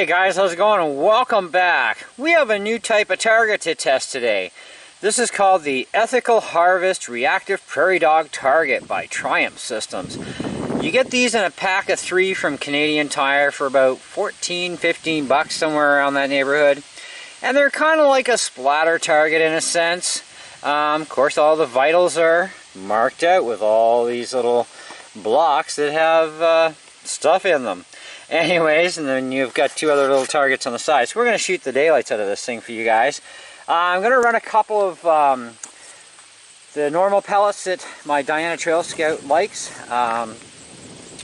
Hey guys, how's it going and welcome back. We have a new type of target to test today. This is called the Ethical Harvest Reactive Prairie Dog Target by Triumph Systems. You get these in a pack of 3 from Canadian Tire for about 14-15 bucks, somewhere around that neighborhood. And they're kind of like a splatter target in a sense. Of course, all the vitals are marked out with all these little blocks that have stuff in them. Anyways, and then you've got 2 other little targets on the side. So we're going to shoot the daylights out of this thing for you guys. I'm going to run a couple of the normal pellets that my Diana Trail Scout likes,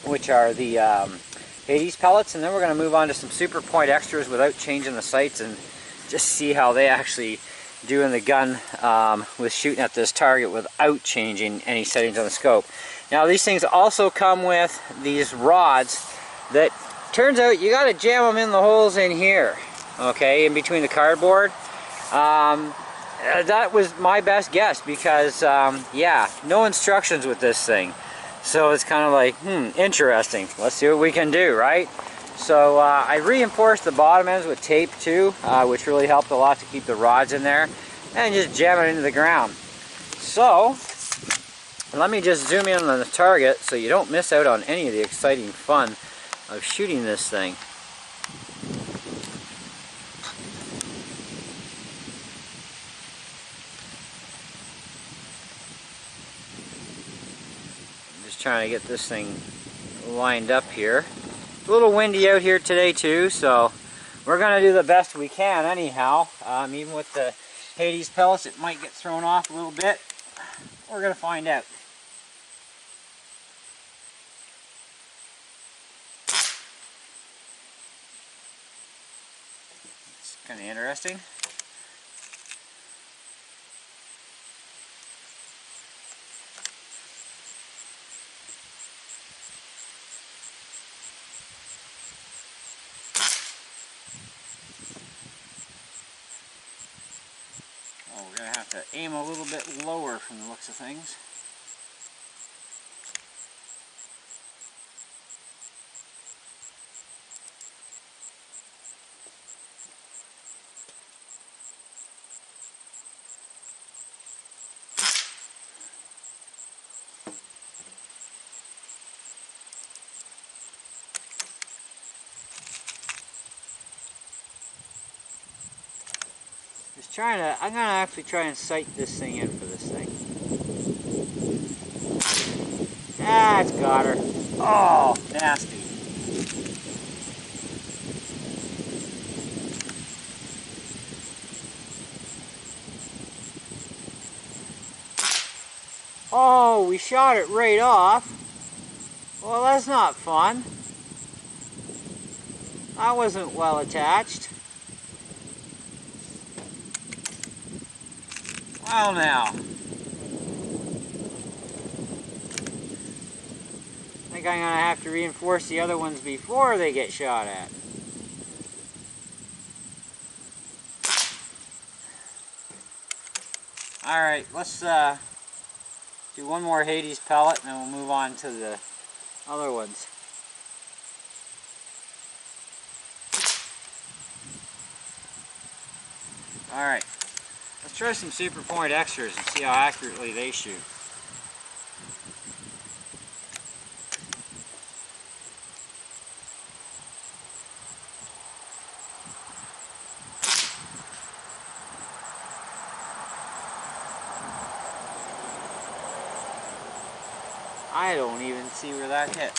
which are the Hades pellets, and then we're going to move on to some Super Point extras without changing the sights and just see how they actually do in the gun with shooting at this target without changing any settings on the scope. Now these things also come with these rods that turns out you got to jam them in the holes in here, okay, in between the cardboard. That was my best guess because yeah, no instructions with this thing, so it's kind of like interesting. Let's see what we can do, right? So I reinforced the bottom ends with tape too, which really helped a lot to keep the rods in there, and just jam it into the ground. So let me just zoom in on the target so you don't miss out on any of the exciting fun of shooting this thing. I'm just trying to get this thing lined up here. It's a little windy out here today too, so we're going to do the best we can anyhow. Even with the Hades pellets, it might get thrown off a little bit. We're going to find out. It's kind of interesting. Oh, we're going to have to aim a little bit lower from the looks of things. I'm going to actually try and sight this thing in for this thing. Ah, it's got her. Oh, nasty. Oh, we shot it right off. Well, that's not fun. That wasn't well attached. Well now, I think I'm going to have to reinforce the other ones before they get shot at. Alright, let's do one more Hades pellet and then we'll move on to the other ones. Alright. Let's try some Super Point extras and see how accurately they shoot. I don't even see where that hit.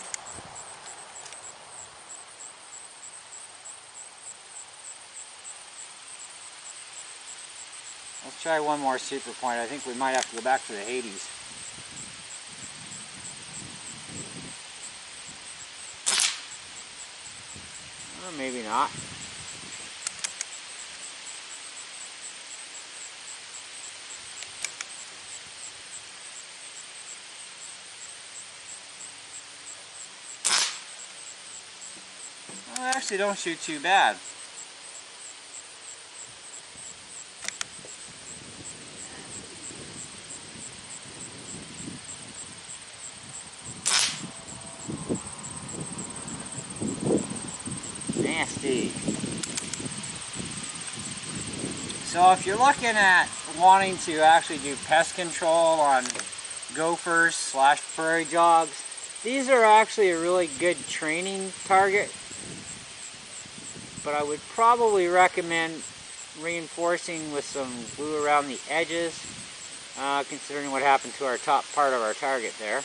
Let's try one more Super Point. I think we might have to go back to the Hades. Or maybe not. Well, they actually don't shoot too bad. nasty. feed. So if you're looking at wanting to actually do pest control on gophers / prairie dogs, these are actually a really good training target, but I would probably recommend reinforcing with some glue around the edges, considering what happened to our top part of our target there.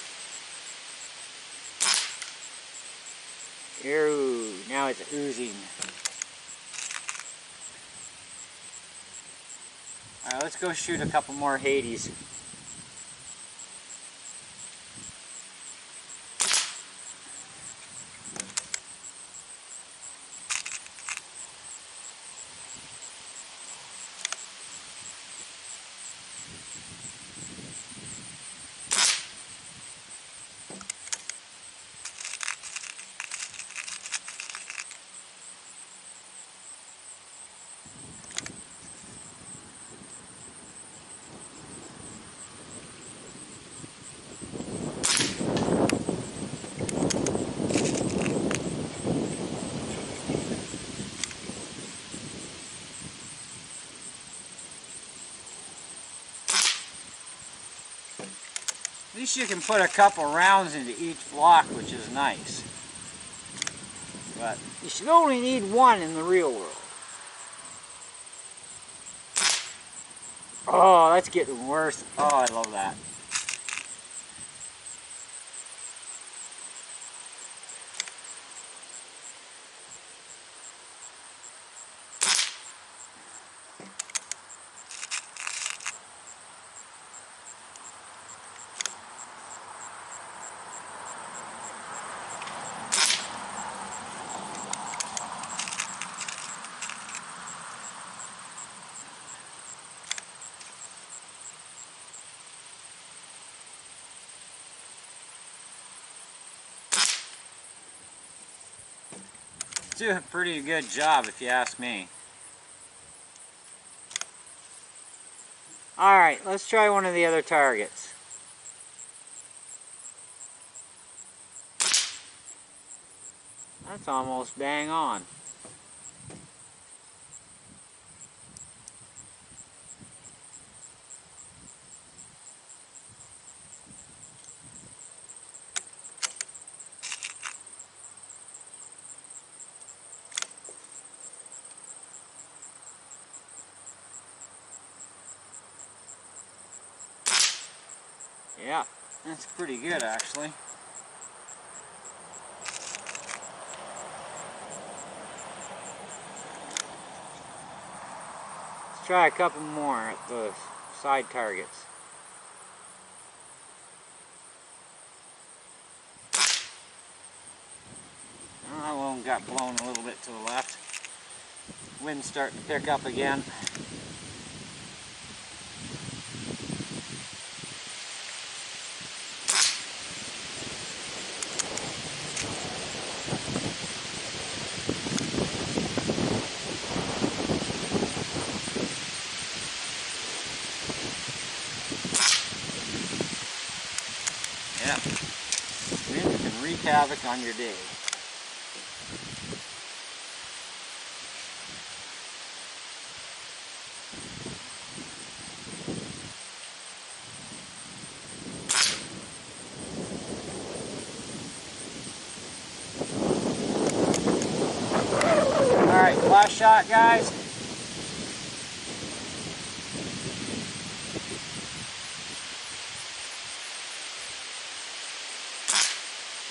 Ew, now it's oozing. Alright, let's go shoot a couple more Hades. At least you can put a couple rounds into each block, which is nice. But you should only need one in the real world. Oh, that's getting worse. Oh, I love that. Do a pretty good job if you ask me. Alright, let's try one of the other targets. That's almost bang on. Yeah, that's pretty good actually. Let's try a couple more at the side targets. Oh, that one got blown a little bit to the left. Wind's starting to pick up again. Yeah, wind can wreak havoc on your day. Alright, last shot, guys.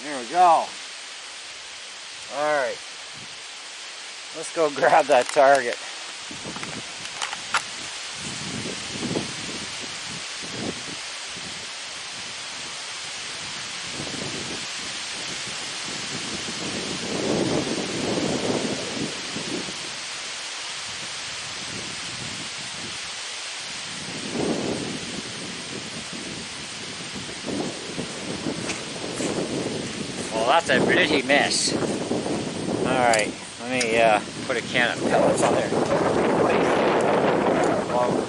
There we go. Alright. Let's go grab that target. Well, that's a pretty mess. Alright, let me put a can of pellets on there. Whoa.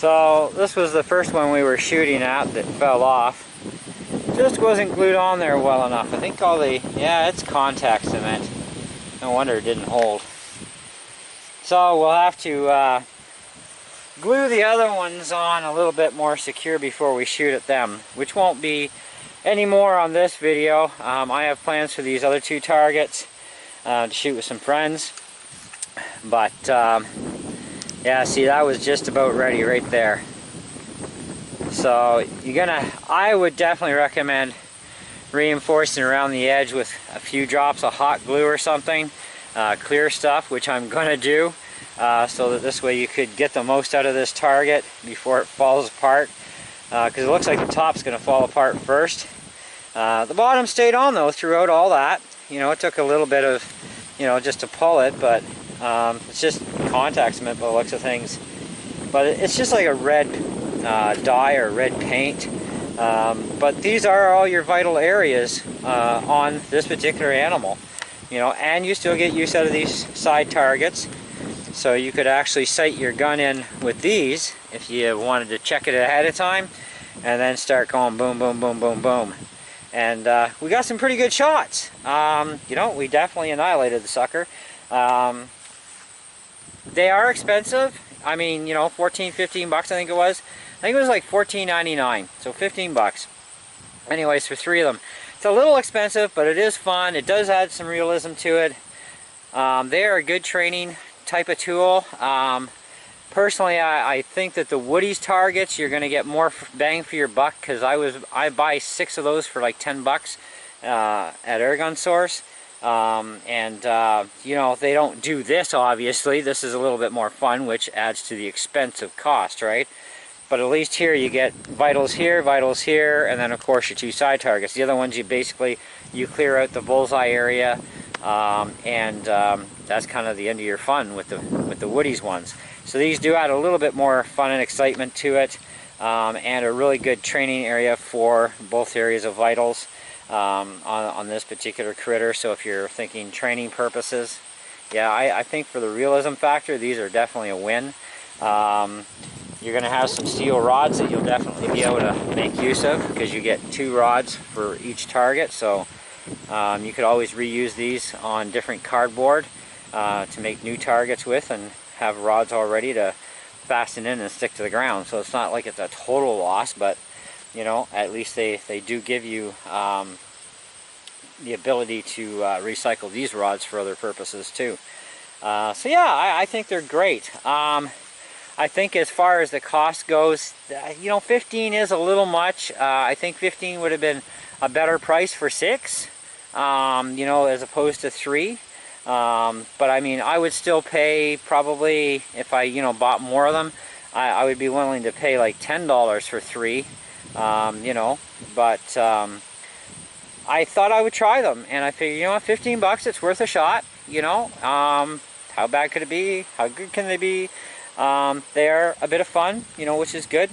So this was the first one we were shooting at that fell off. Just wasn't glued on there well enough. I think all the, yeah, it's contact cement. No wonder it didn't hold. So we'll have to glue the other ones on a little bit more secure before we shoot at them, which won't be any more on this video. I have plans for these other 2 targets to shoot with some friends. But yeah, see, that was just about ready right there. So I would definitely recommend reinforcing around the edge with a few drops of hot glue or something, clear stuff, which I'm gonna do, so that this way you could get the most out of this target before it falls apart, because it looks like the top's gonna fall apart first. The bottom stayed on though throughout all that. You know, it took a little bit of, you know, just to pull it, but it's just contact cement by the looks of things. But it's just like a red dye or red paint. But these are all your vital areas on this particular animal, you know, and you still get use out of these side targets. So you could actually sight your gun in with these if you wanted to check it ahead of time, and then start going boom, boom, boom, boom, boom. And we got some pretty good shots. You know, we definitely annihilated the sucker. They are expensive. I mean, you know, 14, 15 bucks I think it was. I think it was like $14.99, so 15 bucks. Anyways, for 3 of them. It's a little expensive, but it is fun. It does add some realism to it. They are a good training type of tool. Personally, I think that the Woody's targets, you're going to get more bang for your buck, because I buy 6 of those for like 10 bucks at Airgun Source. You know, they don't do this, obviously. This is a little bit more fun, which adds to the expense of cost, right? But at least here you get vitals here, and then of course your 2 side targets. The other ones you clear out the bullseye area, that's kind of the end of your fun with the Woody's ones. So these do add a little bit more fun and excitement to it, and a really good training area for both areas of vitals on this particular critter. So if you're thinking training purposes, yeah, I think for the realism factor, these are definitely a win. You're going to have some steel rods that you'll definitely be able to make use of, because you get 2 rods for each target. So you could always reuse these on different cardboard to make new targets with, and have rods all ready to fasten in and stick to the ground. So it's not like it's a total loss, but you know, at least they do give you the ability to recycle these rods for other purposes too. So yeah, I think they're great. I think as far as the cost goes, you know, 15 is a little much. I think 15 would have been a better price for 6, you know, as opposed to 3. But I mean, I would still pay probably, if I, you know, bought more of them, I would be willing to pay like $10 for 3, you know, but I thought I would try them, and I figured, you know what, 15 bucks, it's worth a shot, you know. How bad could it be? How good can they be? They're a bit of fun, you know, which is good.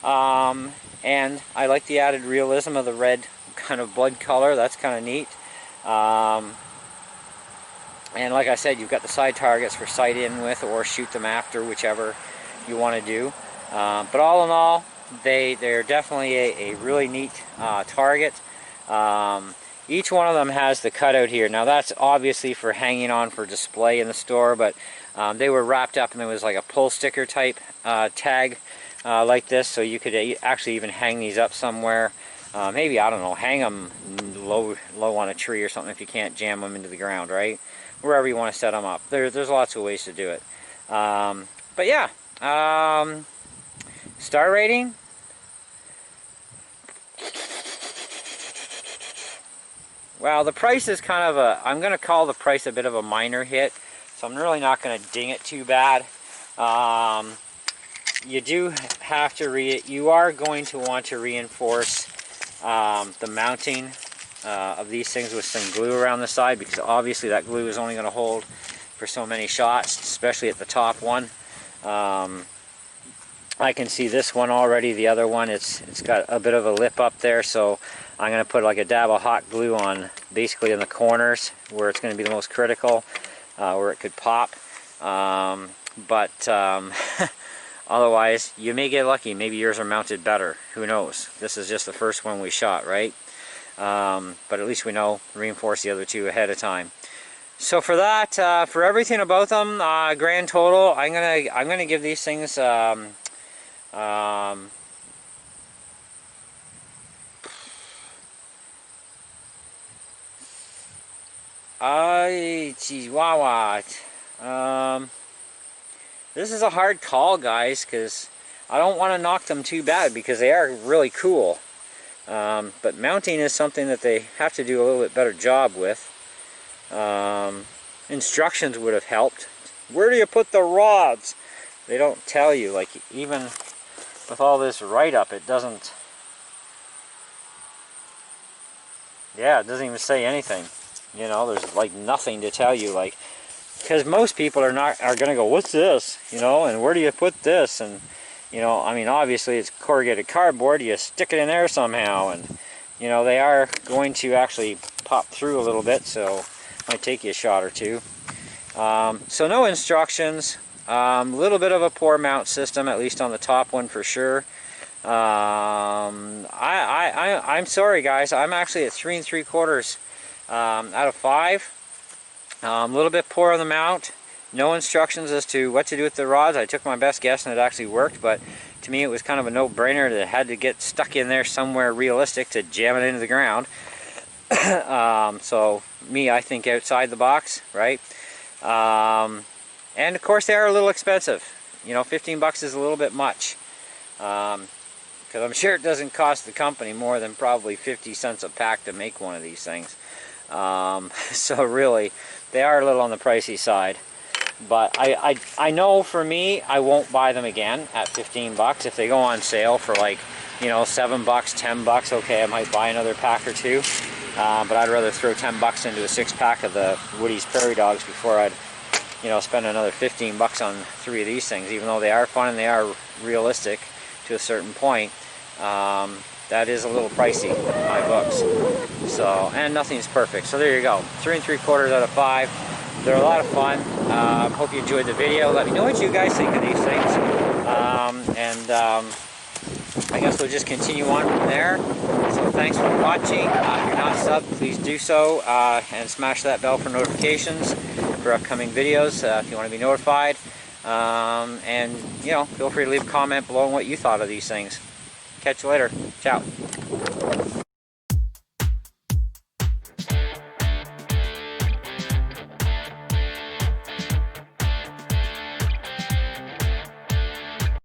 And I like the added realism of the red kind of blood color. That's kind of neat. And like I said, you've got the side targets for sight in with or shoot them after, whichever you want to do. But all in all, they're definitely a really neat target. Each one of them has the cutout here. Now that's obviously for hanging on for display in the store, but they were wrapped up and there was like a pull sticker type tag like this, so you could actually even hang these up somewhere. Maybe, I don't know, hang them low on a tree or something if you can't jam them into the ground, right? Wherever you want to set them up. There's lots of ways to do it. But yeah, star rating. Well, the price is kind of I'm going to call the price a bit of a minor hit, so I'm really not going to ding it too bad. You do have to you are going to want to reinforce the mounting of these things with some glue around the side, because obviously that glue is only going to hold for so many shots, especially at the top one. I can see this one already. The other one, it's got a bit of a lip up there, so I'm going to put like a dab of hot glue on basically in the corners where it's going to be the most critical, where it could pop. Otherwise, you may get lucky. Maybe yours are mounted better. Who knows? This is just the first one we shot, right? But at least we know, reinforce the other two ahead of time. So for that, for everything about them, grand total, I'm gonna give these things geez, this is a hard call, guys, because I don't want to knock them too bad because they are really cool. But mounting is something that they have to do a little bit better job with. Instructions would have helped. Where do you put the rods? They don't tell you. Like, even with all this write-up, it doesn't. Yeah, it doesn't even say anything. You know, there's like nothing to tell you. Like, because most people are gonna go, what's this? You know, and where do you put this? And you know, I mean, obviously it's corrugated cardboard. You stick it in there somehow, and you know they are going to actually pop through a little bit, so it might take you a shot or two. So no instructions. A little bit of a poor mount system, at least on the top one for sure. I'm sorry, guys. I'm actually at 3 3/4 out of 5. A little bit poor on the mount. No instructions as to what to do with the rods. I took my best guess and it actually worked, but to me it was kind of a no-brainer that it had to get stuck in there somewhere realistic to jam it into the ground. So me, I think outside the box, right? And of course they are a little expensive. You know, 15 bucks is a little bit much. Because I'm sure it doesn't cost the company more than probably 50 cents a pack to make one of these things. So really, they are a little on the pricey side. But I know for me, I won't buy them again at 15 bucks. If they go on sale for like, you know, 7 bucks, 10 bucks, okay, I might buy another pack or two. But I'd rather throw 10 bucks into a 6-pack of the Woody's Prairie Dogs before I'd, you know, spend another 15 bucks on 3 of these things. Even though they are fun and they are realistic to a certain point, that is a little pricey in my books. So, and nothing's perfect. So there you go, 3 3/4 out of 5. They're a lot of fun. Hope you enjoyed the video. Let me know what you guys think of these things. I guess we'll just continue on from there. So thanks for watching. If you're not subbed, please do so. And smash that bell for notifications for upcoming videos if you want to be notified. And, you know, feel free to leave a comment below on what you thought of these things. Catch you later. Ciao.